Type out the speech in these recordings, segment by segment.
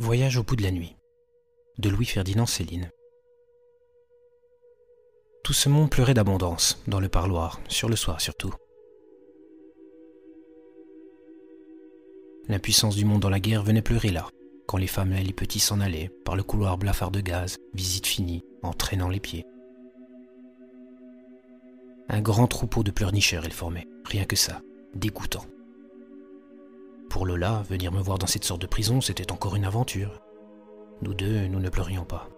Voyage au bout de la nuit, de Louis-Ferdinand Céline. Tout ce monde pleurait d'abondance, dans le parloir, sur le soir surtout. L'impuissance du monde dans la guerre venait pleurer là, quand les femmes et les petits s'en allaient, par le couloir blafard de gaz, visite finie, en traînant les pieds. Un grand troupeau de pleurnicheurs il formait, rien que ça, dégoûtant. Pour Lola, venir me voir dans cette sorte de prison, c'était encore une aventure. Nous deux, nous ne pleurions pas.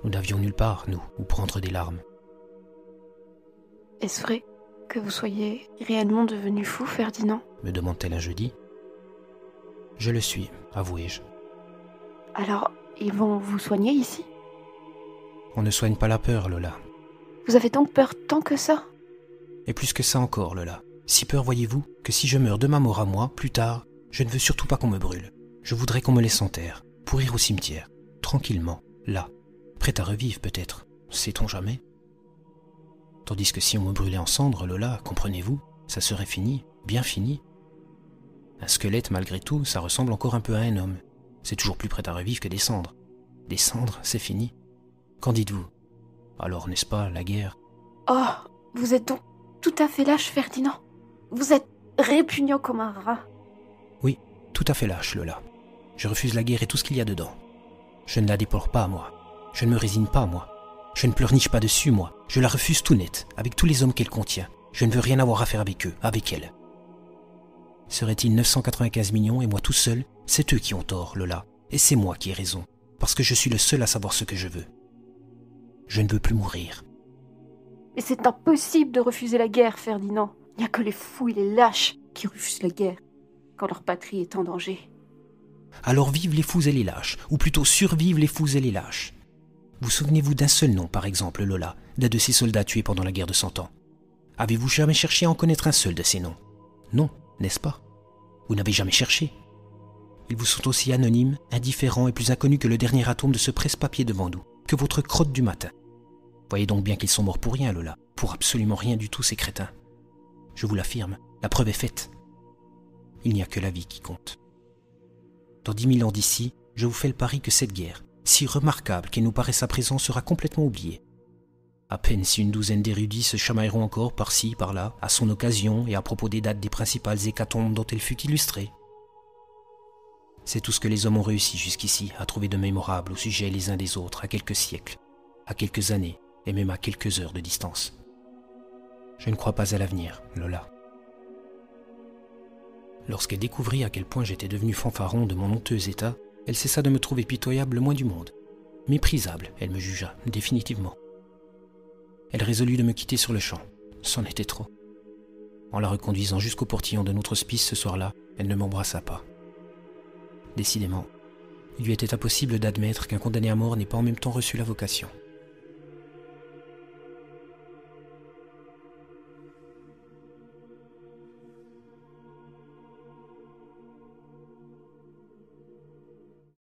Nous n'avions nulle part, nous, où prendre des larmes. Est-ce vrai que vous soyez réellement devenu fou, Ferdinand ? Me demande-t-elle un jeudi. Je le suis, avouai-je. Alors, ils vont vous soigner ici ? On ne soigne pas la peur, Lola. Vous avez donc peur tant que ça ? Et plus que ça encore, Lola. Si peur, voyez-vous, que si je meurs de ma mort à moi, plus tard, je ne veux surtout pas qu'on me brûle. Je voudrais qu'on me laisse en terre, pourrir au cimetière, tranquillement, là, prête à revivre peut-être, sait-on jamais. Tandis que si on me brûlait en cendres, Lola, comprenez-vous, ça serait fini, bien fini. Un squelette, malgré tout, ça ressemble encore un peu à un homme. C'est toujours plus prêt à revivre que des cendres. Des cendres, c'est fini. Qu'en dites-vous ? Alors, n'est-ce pas, la guerre ? Oh, vous êtes donc tout à fait lâche, Ferdinand. Vous êtes répugnant comme un rat. Oui, tout à fait lâche, Lola. Je refuse la guerre et tout ce qu'il y a dedans. Je ne la déplore pas, moi. Je ne me résigne pas, moi. Je ne pleurniche pas dessus, moi. Je la refuse tout net, avec tous les hommes qu'elle contient. Je ne veux rien avoir à faire avec eux, avec elle. Serait-il 995 millions et moi tout seul ? C'est eux qui ont tort, Lola. Et c'est moi qui ai raison. Parce que je suis le seul à savoir ce que je veux. Je ne veux plus mourir. Mais c'est impossible de refuser la guerre, Ferdinand. Il n'y a que les fous et les lâches qui refusent la guerre quand leur patrie est en danger. Alors vivent les fous et les lâches, ou plutôt survivent les fous et les lâches. Vous souvenez-vous d'un seul nom, par exemple, Lola, d'un de ces soldats tués pendant la guerre de 100 ans ? Avez-vous jamais cherché à en connaître un seul de ces noms ? Non, n'est-ce pas ? Vous n'avez jamais cherché. Ils vous sont aussi anonymes, indifférents et plus inconnus que le dernier atome de ce presse-papier devant nous, que votre crotte du matin. Voyez donc bien qu'ils sont morts pour rien, Lola, pour absolument rien du tout, ces crétins. Je vous l'affirme, la preuve est faite. Il n'y a que la vie qui compte. Dans 10 000 ans d'ici, je vous fais le pari que cette guerre, si remarquable qu'elle nous paraisse à présent, sera complètement oubliée. À peine si une douzaine d'érudits se chamailleront encore par-ci, par-là, à son occasion et à propos des dates des principales hécatombes dont elle fut illustrée. C'est tout ce que les hommes ont réussi jusqu'ici à trouver de mémorable au sujet les uns des autres à quelques siècles, à quelques années et même à quelques heures de distance. Je ne crois pas à l'avenir, Lola. Lorsqu'elle découvrit à quel point j'étais devenu fanfaron de mon honteux état, elle cessa de me trouver pitoyable le moins du monde. Méprisable, elle me jugea, définitivement. Elle résolut de me quitter sur le champ. C'en était trop. En la reconduisant jusqu'au portillon de notre hospice ce soir-là, elle ne m'embrassa pas. Décidément, il lui était impossible d'admettre qu'un condamné à mort n'ait pas en même temps reçu la vocation.